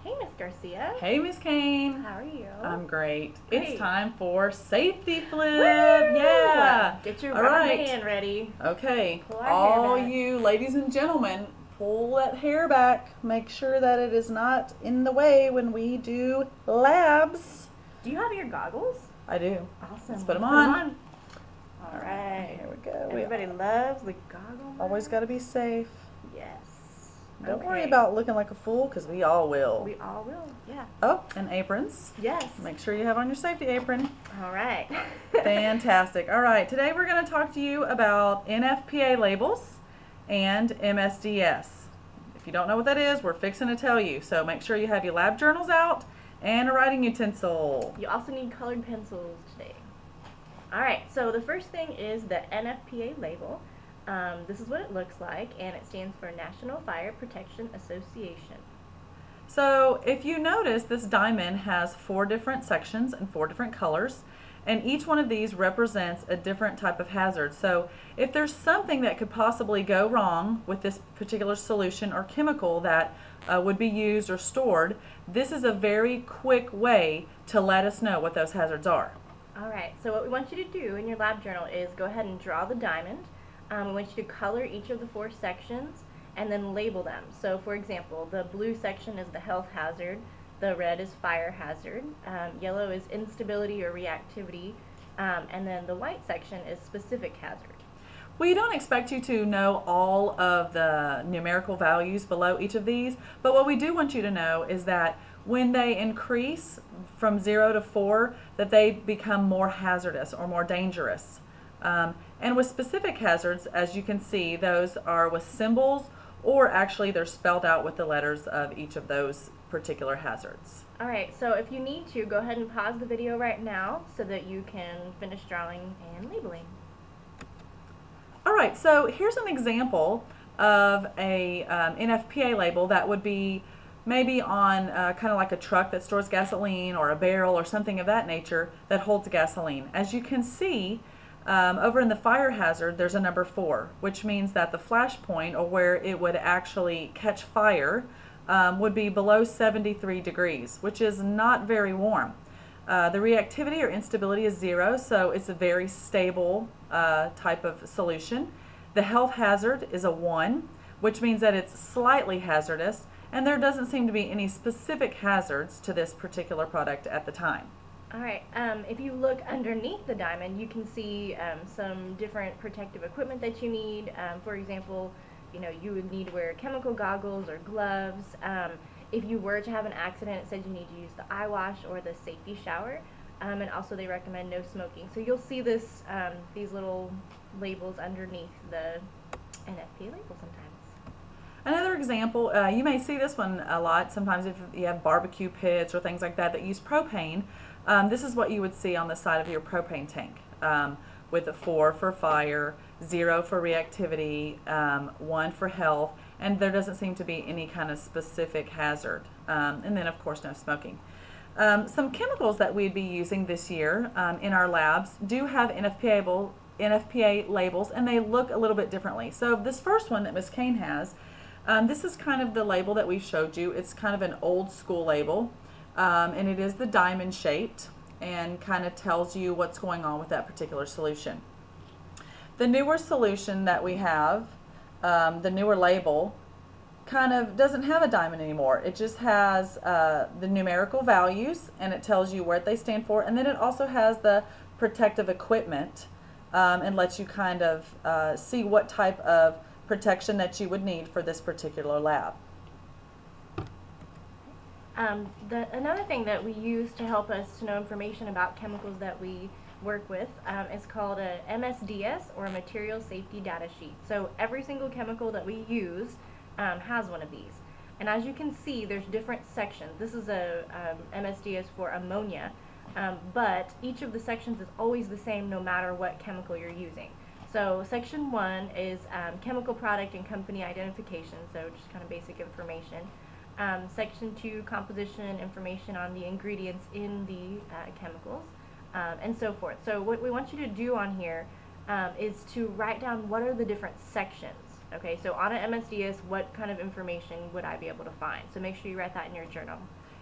Hey, Miss Garcia. Hey, Miss Kane. How are you? I'm great. Great. It's time for safety flip. Woo! Yeah. Get your All rubber right. band ready. Okay. Pull our All hair back. you ladies and gentlemen, pull that hair back. Make sure that it is not in the way when we do labs. Do you have your goggles? I do. Awesome. Let's put them on. All right. Here we go. Everybody loves the goggles. Always got to be safe. Yes. Don't Okay. worry about looking like a fool, because we all will. We all will. Yeah. Oh, and aprons. Yes. Make sure you have on your safety apron. All right. Fantastic. All right, today we're going to talk to you about NFPA labels and MSDS. If you don't know what that is, we're fixing to tell you. So make sure you have your lab journals out and a writing utensil. You also need colored pencils today. All right. So the first thing is the NFPA label. This is what it looks like, and it stands for National Fire Protection Association. So if you notice, this diamond has 4 different sections and 4 different colors, and each one of these represents a different type of hazard. So if there's something that could possibly go wrong with this particular solution or chemical that would be used or stored, this is a very quick way to let us know what those hazards are. All right, so what we want you to do in your lab journal is go ahead and draw the diamond. We want you to color each of the 4 sections and then label them. So for example, the blue section is the health hazard, the red is fire hazard, yellow is instability or reactivity, and then the white section is specific hazard. We don't expect you to know all of the numerical values below each of these, but what we do want you to know is that when they increase from 0 to 4, that they become more hazardous or more dangerous. And with specific hazards, as you can see, those are with symbols, or actually they're spelled out with the letters of each of those particular hazards. All right, so if you need to, go ahead and pause the video right now so that you can finish drawing and labeling. All right, so here's an example of a NFPA label that would be maybe on kind of like a truck that stores gasoline, or a barrel or something of that nature that holds gasoline. As you can see, over in the fire hazard, there's a number 4, which means that the flash point, or where it would actually catch fire, would be below 73 degrees, which is not very warm. The reactivity or instability is 0, so it's a very stable type of solution. The health hazard is a 1, which means that it's slightly hazardous, and there doesn't seem to be any specific hazards to this particular product at the time. All right, if you look underneath the diamond, you can see some different protective equipment that you need. For example, you would need to wear chemical goggles or gloves. If you were to have an accident, it says you need to use the eye wash or the safety shower. And also they recommend no smoking. So you'll see this, these little labels underneath the NFPA label sometimes. Another example, you may see this one a lot sometimes if you have barbecue pits or things like that that use propane. This is what you would see on the side of your propane tank, with a 4 for fire, 0 for reactivity, 1 for health, and there doesn't seem to be any kind of specific hazard. And then of course no smoking. Some chemicals that we'd be using this year in our labs do have NFPA labels, and they look a little bit differently. So this first one that Miss Kane has, this is kind of the label that we showed you. It's kind of an old school label. And it is the diamond shaped and kind of tells you what's going on with that particular solution. The newer solution that we have, the newer label, kind of doesn't have a diamond anymore. It just has the numerical values, and it tells you what they stand for, and then it also has the protective equipment and lets you kind of see what type of protection that you would need for this particular lab. Another thing that we use to help us to know information about chemicals that we work with is called a MSDS, or a Material Safety Data Sheet. So every single chemical that we use has one of these. And as you can see, there's different sections. This is a MSDS for ammonia, but each of the sections is always the same no matter what chemical you're using. So section 1 is chemical product and company identification, so just kind of basic information. Section 2, composition, information on the ingredients in the chemicals, and so forth. So what we want you to do on here is to write down what are the different sections Okay, so on an MSDS, what kind of information would I be able to find? So make sure you write that in your journal.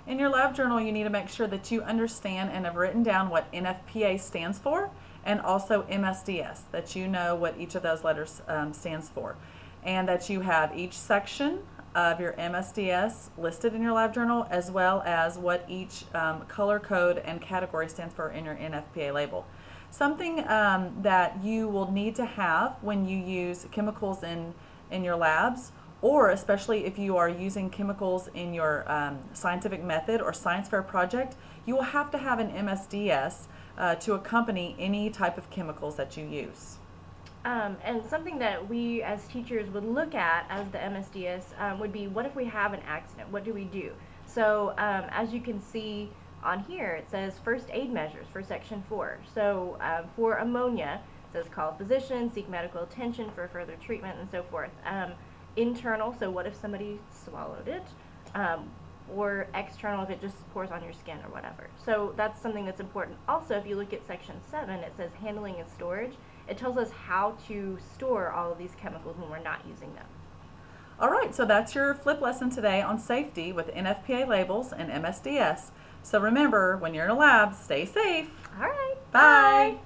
In your lab journal, you need to make sure that you understand and have written down what NFPA stands for, and also MSDS, that you know what each of those letters stands for, and that you have each section of your MSDS listed in your lab journal, as well as what each color code and category stands for in your NFPA label. Something that you will need to have when you use chemicals in your labs, or especially if you are using chemicals in your scientific method or science fair project, you will have to have an MSDS to accompany any type of chemicals that you use. And something that we as teachers would look at as the MSDS would be, what if we have an accident? What do we do? So as you can see on here, it says first aid measures for section 4. So for ammonia, it says call a physician, seek medical attention for further treatment, and so forth. Internal, so what if somebody swallowed it? Or external, if it just pours on your skin or whatever. So that's something that's important. Also, if you look at section 7, it says handling and storage. It tells us how to store all of these chemicals when we're not using them. All right, so that's your flip lesson today on safety with NFPA labels and MSDS. So remember, when you're in a lab, stay safe. All right. Bye. Bye.